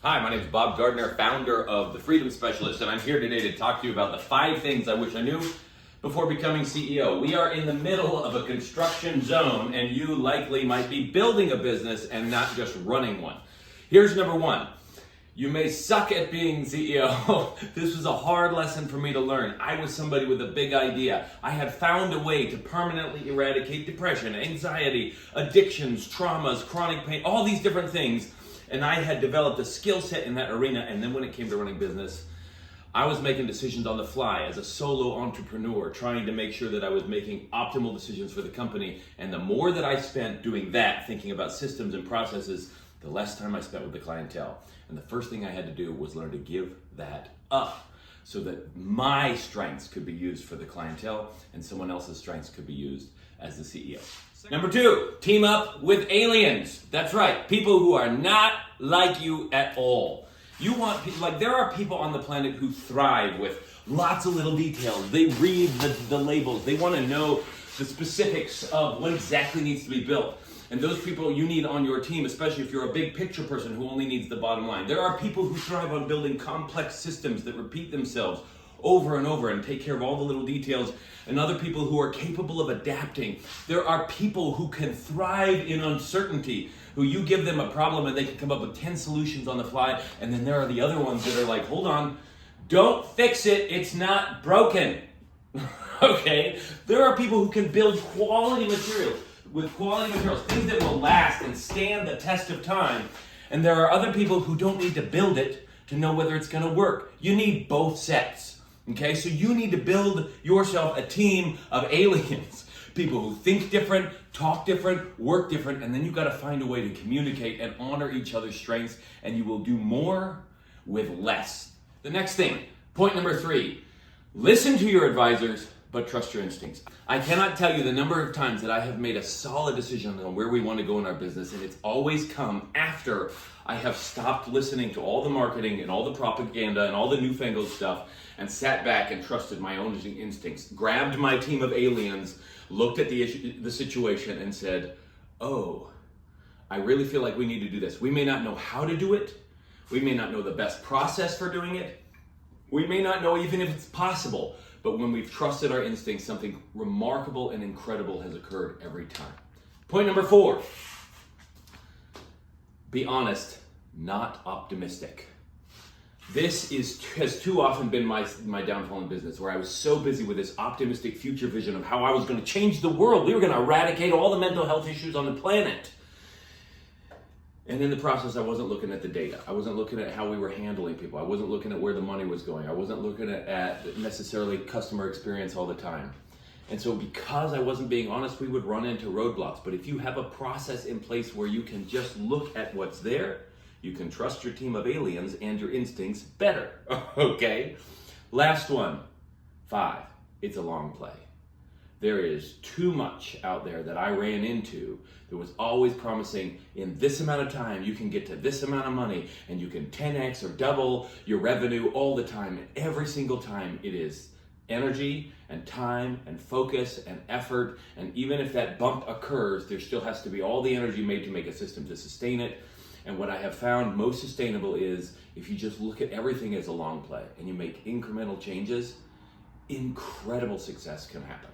Hi, my name is Bob Gardner, founder of The Freedom Specialist, and I'm here today to talk to you about the 5 things I wish I knew before becoming CEO. We are in the middle of a construction zone, and you likely might be building a business and not just running one. Here's number 1. You may suck at being CEO. This was a hard lesson for me to learn. I was somebody with a big idea. I had found a way to permanently eradicate depression, anxiety, addictions, traumas, chronic pain, all these different things. And I had developed a skill set in that arena. And then when it came to running business, I was making decisions on the fly as a solo entrepreneur, trying to make sure that I was making optimal decisions for the company. And the more that I spent doing that, thinking about systems and processes, the less time I spent with the clientele. And the first thing I had to do was learn to give that up so that my strengths could be used for the clientele and someone else's strengths could be used as the CEO. Number 2, team up with aliens. That's right, people who are not like you at all. You want people, like there are people on the planet who thrive with lots of little details. They read the labels. They want to know the specifics of what exactly needs to be built. And those people you need on your team, especially if you're a big picture person who only needs the bottom line. There are people who thrive on building complex systems that repeat themselves over and over and take care of all the little details, and other people who are capable of adapting. There are people who can thrive in uncertainty, who you give them a problem and they can come up with 10 solutions on the fly, and then there are the other ones that are like, hold on, don't fix it, it's not broken. Okay? There are people who can build quality materials, things that will last and stand the test of time. And there are other people who don't need to build it to know whether it's going to work. You need both sets. Okay, so you need to build yourself a team of aliens, people who think different, talk different, work different, and then you've got to find a way to communicate and honor each other's strengths, and you will do more with less. The next thing, point number 3, listen to your advisors, but trust your instincts. I cannot tell you the number of times that I have made a solid decision on where we want to go in our business, and it's always come after I have stopped listening to all the marketing and all the propaganda and all the newfangled stuff and sat back and trusted my own instincts, grabbed my team of aliens, looked at the situation and said, oh, I really feel like we need to do this. We may not know how to do it. We may not know the best process for doing it. We may not know even if it's possible. But when we've trusted our instincts, something remarkable and incredible has occurred every time. Point number 4, be honest, not optimistic. This has too often been my downfall in business, where I was so busy with this optimistic future vision of how I was going to change the world. We were going to eradicate all the mental health issues on the planet. And in the process, I wasn't looking at the data. I wasn't looking at how we were handling people. I wasn't looking at where the money was going. I wasn't looking at necessarily customer experience all the time. And so because I wasn't being honest, we would run into roadblocks. But if you have a process in place where you can just look at what's there, you can trust your team of aliens and your instincts better. Okay? Last one, 5, it's a long play. There is too much out there that I ran into that was always promising in this amount of time you can get to this amount of money and you can 10x or double your revenue all the time. And every single time it is energy and time and focus and effort. And even if that bump occurs, there still has to be all the energy made to make a system to sustain it. And what I have found most sustainable is if you just look at everything as a long play and you make incremental changes, incredible success can happen.